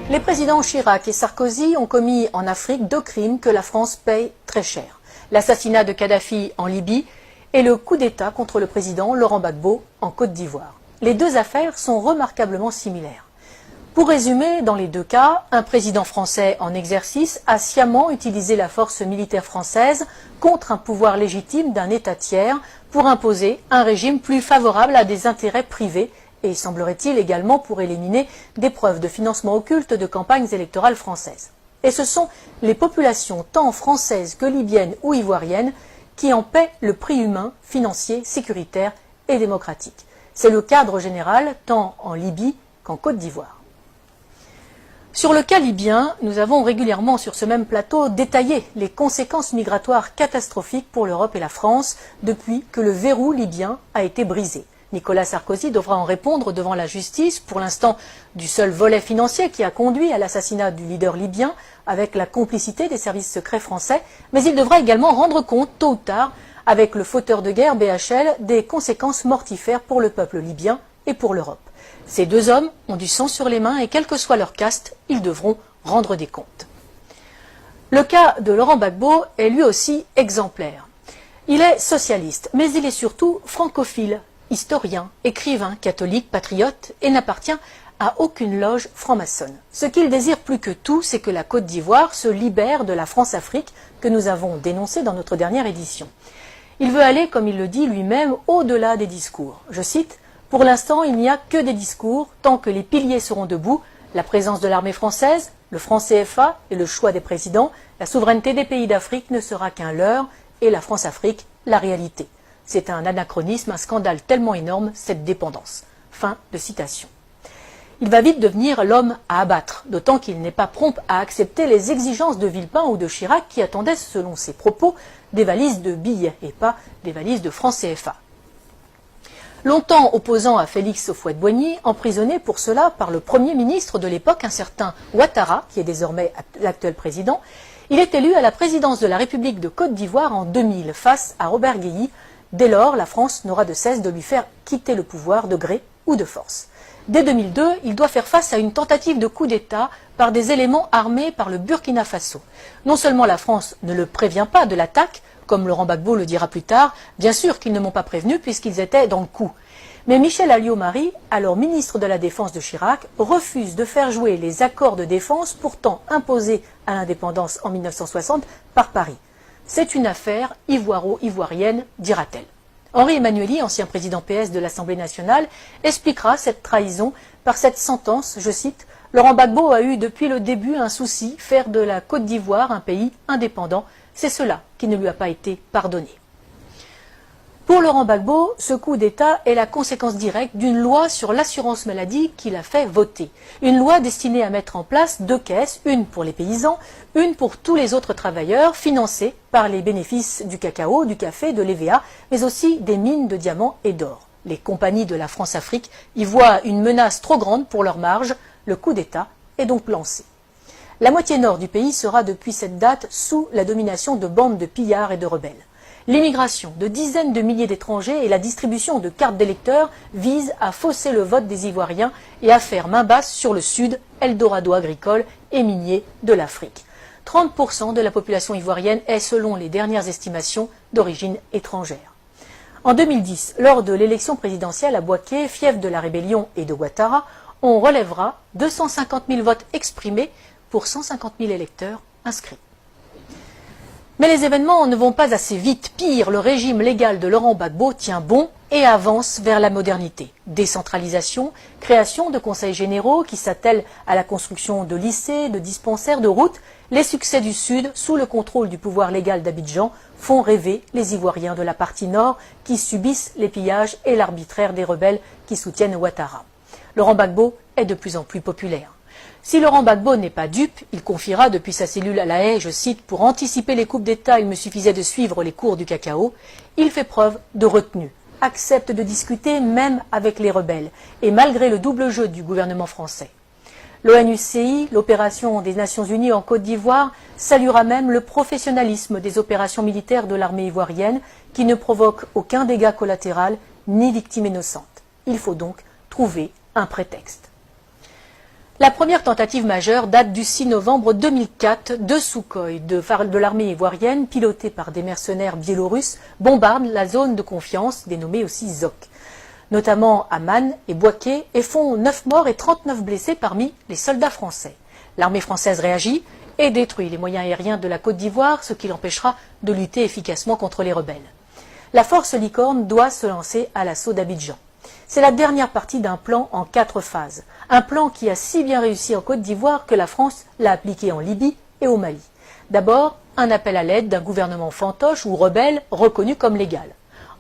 Les présidents Chirac et Sarkozy ont commis en Afrique 2 crimes que la France paye très cher. L'assassinat de Kadhafi en Libye et le coup d'État contre le président Laurent Gbagbo en Côte d'Ivoire. Les 2 affaires sont remarquablement similaires. Pour résumer, dans les 2 cas, un président français en exercice a sciemment utilisé la force militaire française contre un pouvoir légitime d'un État tiers pour imposer un régime plus favorable à des intérêts privés et, semblerait-il, également pour éliminer des preuves de financement occulte de campagnes électorales françaises. Et ce sont les populations, tant françaises que libyennes ou ivoiriennes, qui en paient le prix humain, financier, sécuritaire et démocratique. C'est le cadre général, tant en Libye qu'en Côte d'Ivoire. Sur le cas libyen, nous avons régulièrement sur ce même plateau détaillé les conséquences migratoires catastrophiques pour l'Europe et la France depuis que le verrou libyen a été brisé. Nicolas Sarkozy devra en répondre devant la justice, pour l'instant du seul volet financier qui a conduit à l'assassinat du leader libyen avec la complicité des services secrets français, mais il devra également rendre compte tôt ou tard avec le fauteur de guerre BHL des conséquences mortifères pour le peuple libyen et pour l'Europe. Ces 2 hommes ont du sang sur les mains et quel que soit leur caste, ils devront rendre des comptes. Le cas de Laurent Gbagbo est lui aussi exemplaire. Il est socialiste, mais il est surtout francophile, historien, écrivain, catholique, patriote et n'appartient à aucune loge franc-maçonne. Ce qu'il désire plus que tout, c'est que la Côte d'Ivoire se libère de la France-Afrique que nous avons dénoncée dans notre dernière édition. Il veut aller, comme il le dit lui-même, au-delà des discours. Je cite: « Pour l'instant, il n'y a que des discours, tant que les piliers seront debout, la présence de l'armée française, le franc CFA et le choix des présidents, la souveraineté des pays d'Afrique ne sera qu'un leurre et la France-Afrique, la réalité. » C'est un anachronisme, un scandale tellement énorme, cette dépendance. Fin de citation. Il va vite devenir l'homme à abattre, d'autant qu'il n'est pas prompt à accepter les exigences de Villepin ou de Chirac qui attendaient, selon ses propos, des valises de billets et pas des valises de francs CFA. Longtemps opposant à Félix Houphouët-Boigny, emprisonné pour cela par le Premier ministre de l'époque, un certain Ouattara, qui est désormais l'actuel président, il est élu à la présidence de la République de Côte d'Ivoire en 2000 face à Robert Guéhi. Dès lors, la France n'aura de cesse de lui faire quitter le pouvoir de gré ou de force. Dès 2002, il doit faire face à une tentative de coup d'État par des éléments armés par le Burkina Faso. Non seulement la France ne le prévient pas de l'attaque, comme Laurent Gbagbo le dira plus tard, bien sûr qu'ils ne m'ont pas prévenu puisqu'ils étaient dans le coup. Mais Michel Alliot-Marie, alors ministre de la Défense de Chirac, refuse de faire jouer les accords de défense pourtant imposés à l'indépendance en 1960 par Paris. C'est une affaire ivoiro-ivoirienne, dira-t-elle. Henri Emmanuelli, ancien président PS de l'Assemblée nationale, expliquera cette trahison par cette sentence, je cite: « Laurent Gbagbo a eu depuis le début un souci, faire de la Côte d'Ivoire un pays indépendant. C'est cela qui ne lui a pas été pardonné. » Pour Laurent Gbagbo, ce coup d'État est la conséquence directe d'une loi sur l'assurance maladie qu'il a fait voter. Une loi destinée à mettre en place 2 caisses, une pour les paysans, une pour tous les autres travailleurs, financées par les bénéfices du cacao, du café, de l'EVA, mais aussi des mines de diamants et d'or. Les compagnies de la France-Afrique y voient une menace trop grande pour leur marge. Le coup d'État est donc lancé. La moitié nord du pays sera depuis cette date sous la domination de bandes de pillards et de rebelles. L'immigration de dizaines de milliers d'étrangers et la distribution de cartes d'électeurs visent à fausser le vote des Ivoiriens et à faire main basse sur le sud, Eldorado agricole et minier de l'Afrique. 30% de la population ivoirienne est, selon les dernières estimations, d'origine étrangère. En 2010, lors de l'élection présidentielle à Bouaké, fief de la rébellion et de Ouattara, on relèvera 250 000 votes exprimés pour 150 000 électeurs inscrits. Mais les événements ne vont pas assez vite. Pire, le régime légal de Laurent Gbagbo tient bon et avance vers la modernité. Décentralisation, création de conseils généraux qui s'attellent à la construction de lycées, de dispensaires, de routes. Les succès du Sud, sous le contrôle du pouvoir légal d'Abidjan, font rêver les Ivoiriens de la partie nord qui subissent les pillages et l'arbitraire des rebelles qui soutiennent Ouattara. Laurent Gbagbo est de plus en plus populaire. Si Laurent Gbagbo n'est pas dupe, il confiera depuis sa cellule à La Haye, je cite, « Pour anticiper les coupes d'État, il me suffisait de suivre les cours du cacao ». Il fait preuve de retenue, accepte de discuter même avec les rebelles, et malgré le double jeu du gouvernement français. L'ONUCI, l'opération des Nations Unies en Côte d'Ivoire, saluera même le professionnalisme des opérations militaires de l'armée ivoirienne qui ne provoquent aucun dégât collatéral ni victime innocente. Il faut donc trouver un prétexte. La première tentative majeure date du 6 novembre 2004. Deux Sukhoi de l'armée ivoirienne, pilotés par des mercenaires biélorusses, bombardent la zone de confiance, dénommée aussi ZOC, notamment à Man et Bouaké, et font 9 morts et 39 blessés parmi les soldats français. L'armée française réagit et détruit les moyens aériens de la Côte d'Ivoire, ce qui l'empêchera de lutter efficacement contre les rebelles. La force Licorne doit se lancer à l'assaut d'Abidjan. C'est la dernière partie d'un plan en 4 phases. Un plan qui a si bien réussi en Côte d'Ivoire que la France l'a appliqué en Libye et au Mali. D'abord, un appel à l'aide d'un gouvernement fantoche ou rebelle reconnu comme légal.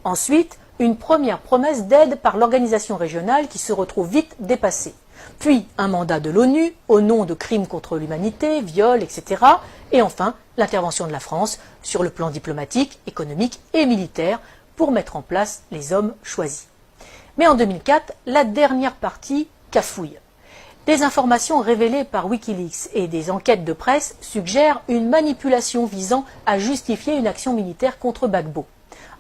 Ensuite, une première promesse d'aide par l'organisation régionale qui se retrouve vite dépassée. Puis un mandat de l'ONU au nom de crimes contre l'humanité, viols, etc. Et enfin, l'intervention de la France sur le plan diplomatique, économique et militaire pour mettre en place les hommes choisis. Mais en 2004, la dernière partie cafouille. Des informations révélées par Wikileaks et des enquêtes de presse suggèrent une manipulation visant à justifier une action militaire contre Gbagbo.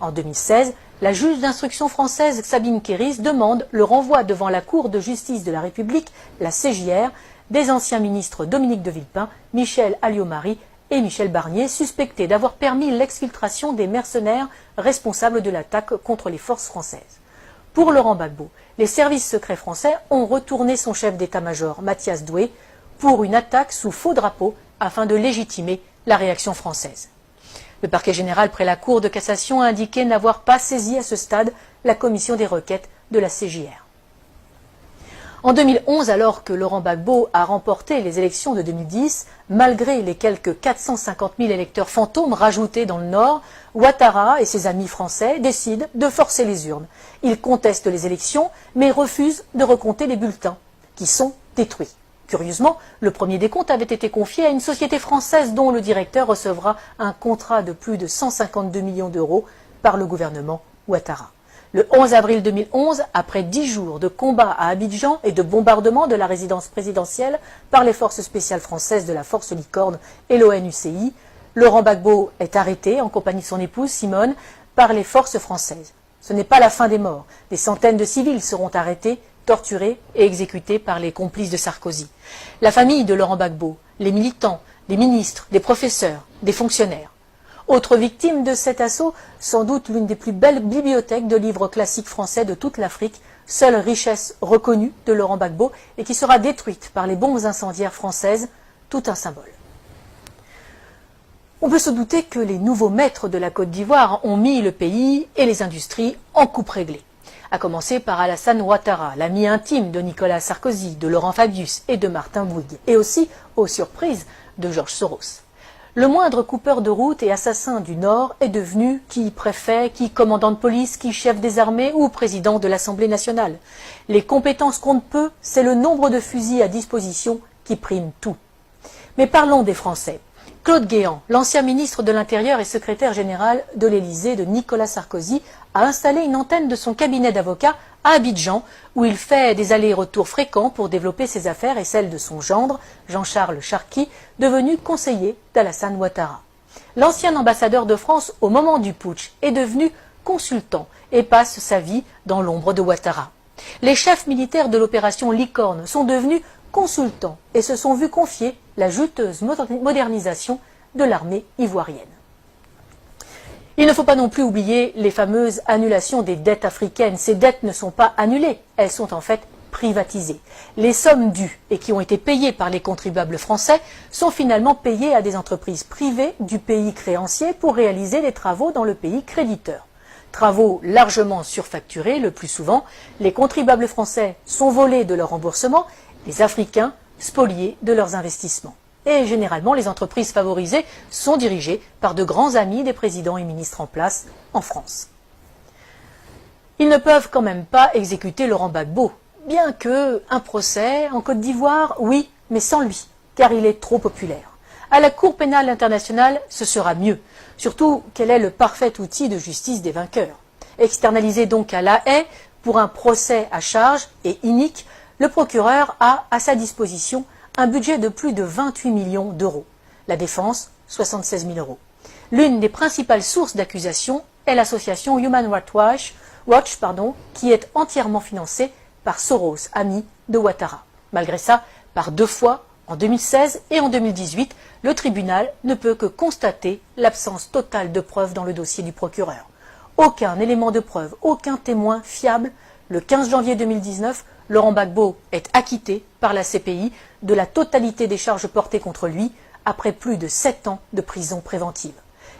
En 2016, la juge d'instruction française Sabine Kéris demande le renvoi devant la Cour de justice de la République, la CJR, des anciens ministres Dominique de Villepin, Michel Alliot-Marie et Michel Barnier, suspectés d'avoir permis l'exfiltration des mercenaires responsables de l'attaque contre les forces françaises. Pour Laurent Gbagbo, les services secrets français ont retourné son chef d'état-major, Mathias Doué, pour une attaque sous faux drapeau afin de légitimer la réaction française. Le parquet général près la Cour de cassation a indiqué n'avoir pas saisi à ce stade la commission des requêtes de la CJR. En 2011, alors que Laurent Gbagbo a remporté les élections de 2010, malgré les quelques 450 000 électeurs fantômes rajoutés dans le Nord, Ouattara et ses amis français décident de forcer les urnes. Ils contestent les élections, mais refusent de recompter les bulletins, qui sont détruits. Curieusement, le premier décompte avait été confié à une société française dont le directeur recevra un contrat de plus de 152 millions d'euros par le gouvernement Ouattara. Le 11 avril 2011, après 10 jours de combats à Abidjan et de bombardement de la résidence présidentielle par les forces spéciales françaises de la force Licorne et l'ONUCI, Laurent Gbagbo est arrêté en compagnie de son épouse Simone par les forces françaises. Ce n'est pas la fin des morts. Des centaines de civils seront arrêtés, torturés et exécutés par les complices de Sarkozy. La famille de Laurent Gbagbo, les militants, les ministres, des professeurs, des fonctionnaires. Autre victime de cet assaut, sans doute l'une des plus belles bibliothèques de livres classiques français de toute l'Afrique, seule richesse reconnue de Laurent Gbagbo et qui sera détruite par les bombes incendiaires françaises, tout un symbole. On peut se douter que les nouveaux maîtres de la Côte d'Ivoire ont mis le pays et les industries en coupe réglée. À commencer par Alassane Ouattara, l'ami intime de Nicolas Sarkozy, de Laurent Fabius et de Martin Bouygues, et aussi, aux surprises, de Georges Soros. Le moindre coupeur de route et assassin du Nord est devenu qui préfet, qui commandant de police, qui chef des armées ou président de l'Assemblée nationale. Les compétences comptent peu, c'est le nombre de fusils à disposition qui prime tout. Mais parlons des Français. Claude Guéant, l'ancien ministre de l'Intérieur et secrétaire général de l'Élysée de Nicolas Sarkozy, a installé une antenne de son cabinet d'avocats à Abidjan, où il fait des allers-retours fréquents pour développer ses affaires et celles de son gendre, Jean-Charles Charqui, devenu conseiller d'Alassane Ouattara. L'ancien ambassadeur de France au moment du putsch est devenu consultant et passe sa vie dans l'ombre de Ouattara. Les chefs militaires de l'opération Licorne sont devenus consultants et se sont vus confier la juteuse modernisation de l'armée ivoirienne. Il ne faut pas non plus oublier les fameuses annulations des dettes africaines. Ces dettes ne sont pas annulées, elles sont en fait privatisées. Les sommes dues et qui ont été payées par les contribuables français sont finalement payées à des entreprises privées du pays créancier pour réaliser des travaux dans le pays créditeur. Travaux largement surfacturés le plus souvent, les contribuables français sont volés de leur remboursement, les Africains spoliés de leurs investissements. Et généralement, les entreprises favorisées sont dirigées par de grands amis des présidents et ministres en place en France. Ils ne peuvent quand même pas exécuter Laurent Gbagbo, bien que un procès en Côte d'Ivoire, oui, mais sans lui, car il est trop populaire. À la Cour pénale internationale, ce sera mieux, surtout qu'elle est le parfait outil de justice des vainqueurs. Externalisé donc à La Haye pour un procès à charge et inique, le procureur a à sa disposition un budget de plus de 28 millions d'euros. La défense, 76 000 euros. L'une des principales sources d'accusation est l'association Human Rights Watch, qui est entièrement financée par Soros, ami de Ouattara. Malgré ça, Par 2 fois, en 2016 et en 2018, le tribunal ne peut que constater l'absence totale de preuves dans le dossier du procureur. Aucun élément de preuve, aucun témoin fiable. Le 15 janvier 2019, Laurent Gbagbo est acquitté par la CPI de la totalité des charges portées contre lui après plus de 7 ans de prison préventive.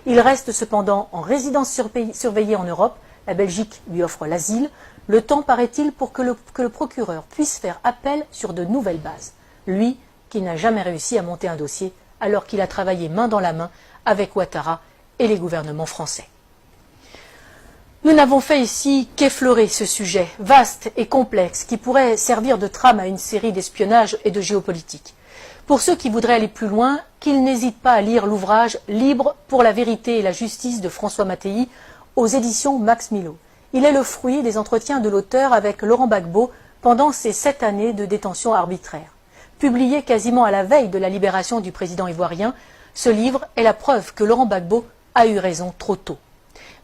Il reste cependant en résidence surveillée en Europe. La Belgique lui offre l'asile. Le temps, paraît-il, pour que le procureur puisse faire appel sur de nouvelles bases. Lui, qui n'a jamais réussi à monter un dossier alors qu'il a travaillé main dans la main avec Ouattara et les gouvernements français. Nous n'avons fait ici qu'effleurer ce sujet vaste et complexe qui pourrait servir de trame à une série d'espionnage et de géopolitique. Pour ceux qui voudraient aller plus loin, qu'ils n'hésitent pas à lire l'ouvrage « Libre pour la vérité et la justice » de François Mattei aux éditions Max Milo. Il est le fruit des entretiens de l'auteur avec Laurent Gbagbo pendant ces 7 années de détention arbitraire. Publié quasiment à la veille de la libération du président ivoirien, ce livre est la preuve que Laurent Gbagbo a eu raison trop tôt.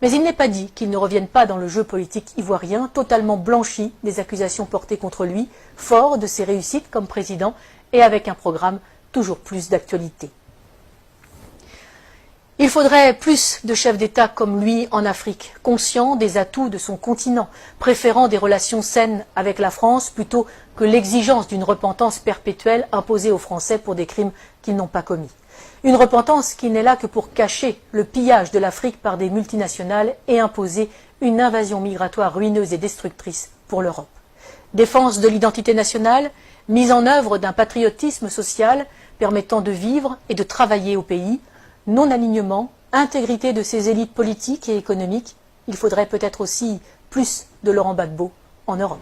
Mais il n'est pas dit qu'il ne revienne pas dans le jeu politique ivoirien, totalement blanchi des accusations portées contre lui, fort de ses réussites comme président et avec un programme toujours plus d'actualité. Il faudrait plus de chefs d'État comme lui en Afrique, conscients des atouts de son continent, préférant des relations saines avec la France plutôt que l'exigence d'une repentance perpétuelle imposée aux Français pour des crimes qu'ils n'ont pas commis. Une repentance qui n'est là que pour cacher le pillage de l'Afrique par des multinationales et imposer une invasion migratoire ruineuse et destructrice pour l'Europe. Défense de l'identité nationale, mise en œuvre d'un patriotisme social permettant de vivre et de travailler au pays, non-alignement, intégrité de ses élites politiques et économiques. Il faudrait peut-être aussi plus de Laurent Gbagbo en Europe.